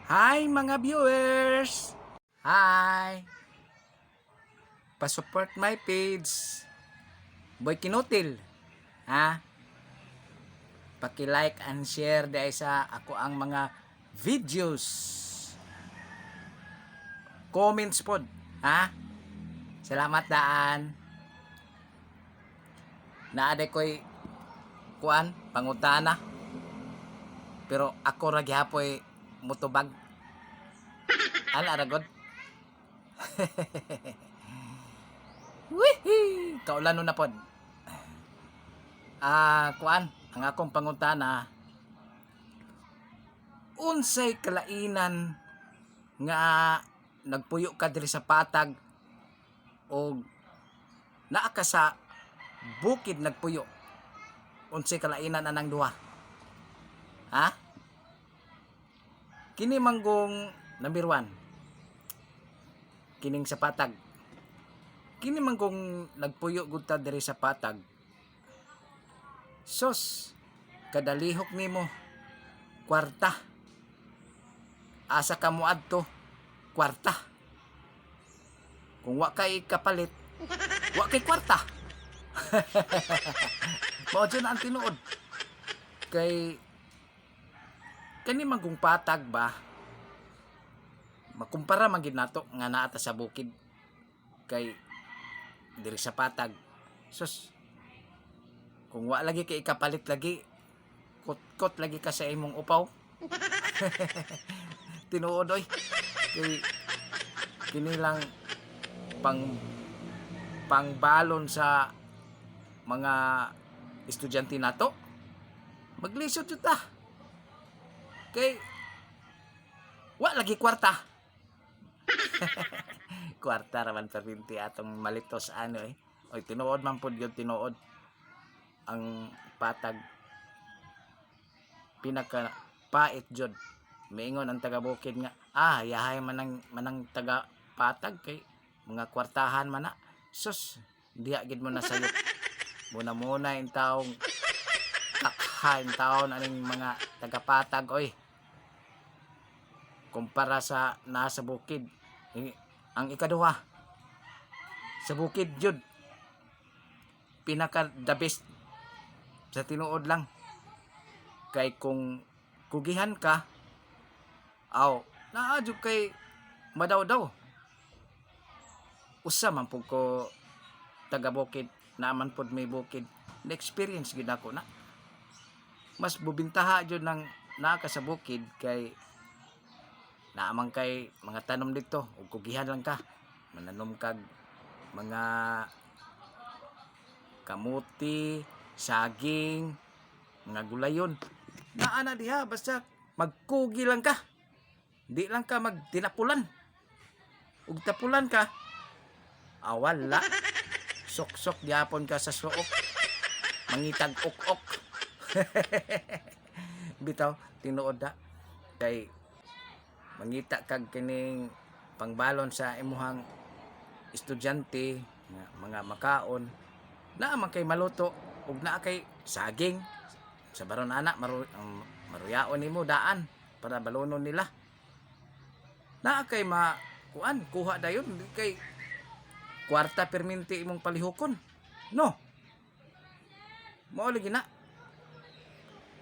Hi mga viewers! Hi! Pa-support my page. Boy Kinutil. Ha? Paki-like and share dahil sa ako ang mga videos. Comments pod. Ha? Salamat daan. Naaday ko'y kuan, pangutana. Pero ako ra gihapoy mutubag. Ala ragod. Wihee! Kaulano na pod. Kuan, ang akong pangutana, unsay kalainan nga nagpuyo ka diri sa patag o naa ka sa bukid nagpuyo? Unsay kalainan anang duha? Ha? Kini manggong number 1. Kining sa patag. Kini manggong nagpuyo gud ta diri sa patag. Sos, kadalihok nimo kwarta. Asa ka moadto? Kwarta. Kung wa kay kapalit, wa kay kwarta. Mao dyan ang tinuod. Kay kani manggong patag ba? Makumpara man gid nato nga naa ta sa bukid kay diri sa patag. Sus, kung wa lagi kay kapalit lagi, kot lagi ka sa imong upaw. Tinuod oy. Kay kini lang pangbalon sa mga estudyante nato. Maglisod jud ta. Kay wa lagi kwarta. Kwarta raman perminti atong malitos ano eh. Oy tinuod man pud gyud tinuod. Ang patag pinaka pait jud. Miingon ang taga bukid nga, yahay manang taga patag kay mga kwartahan man na. Sus, diha gid mo na sayop. Muna in taong kakhain taon aning mga taga patag oy. Kumpara sa nasa bukid. Ang ikaduha, sa bukid jud pinaka the best sa tinuod lang. Kay kung kugihan ka, naa jud kay madaw-daw. Usa man pud ko taga bukid, naman pud may bukid. Na experience gid ako na. Mas bubintaha jud nang naa ka sa bukid kay naamang kay mga tanom dito ug kugihan lang ka. Mananom kag mga kamuti, saging, mga gulayon. Naa na diha basta magkugi lang ka. Di lang ka magtinapulan. Ug tapulan ka, wala. Sok-sok gyapon ka sa suok. Mangitag ok-ok. Bitaw tinuod da kay mangita kag kining pangbalon sa imuhang estudyante mga makaon. Naa man kay maluto ug naa kay saging sa baron anak maruyaon nimo daan para balonon nila. Naa kay kuha dayon kay kwarta perminti imong palihokon. No. Mao lagi na.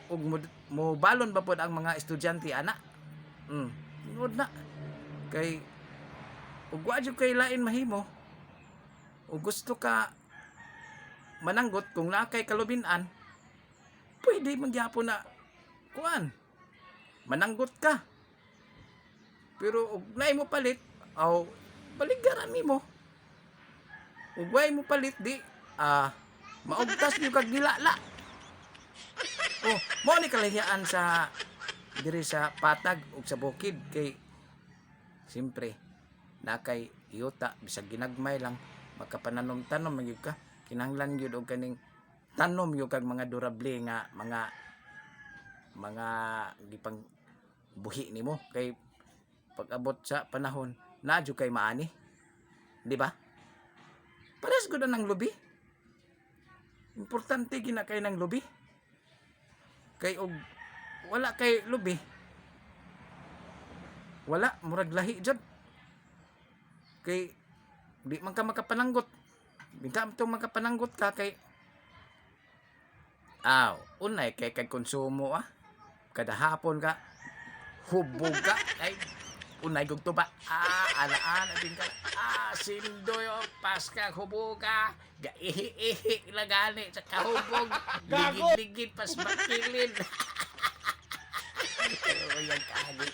Ug mo balon ba pod ang mga estudyante ana? Tinuod na. Kay ug wa jud kay lain mahimo. Ug gusto ka mananggot kung naa kay kalubin-an, pwede man gyapon na kuan. Mananggot ka. Pero ug naay mo palit, baligaran nimo. Ug way mo palit di maugtas niyo kag dilala. Mao ni kalihiyaan sa diri sa patag ug sa bukid kay siyempre na kay yuta bisag ginagmay lang makapananom-tanom magyud ka. Kinahanglan gyud og kaning tanom yo kag mga durable nga mga gipang buhi nimo kay pag abot sa panahon na jud kay maani. Di ba? Pares gud nang lubi. Importante gina kay nang lubi. Kay og wala kay lubi, Wala, murag lahi jud. Kay di man ka makapananggot. Bigka itong makapananggot ka kay unay kay kag konsumo kada hapon ka hubog ka ay unay gug tuba ana din ka sindoy pas ka hubog ka gaihi lagani sa kahubog ligid pas makilin. Yan kagi.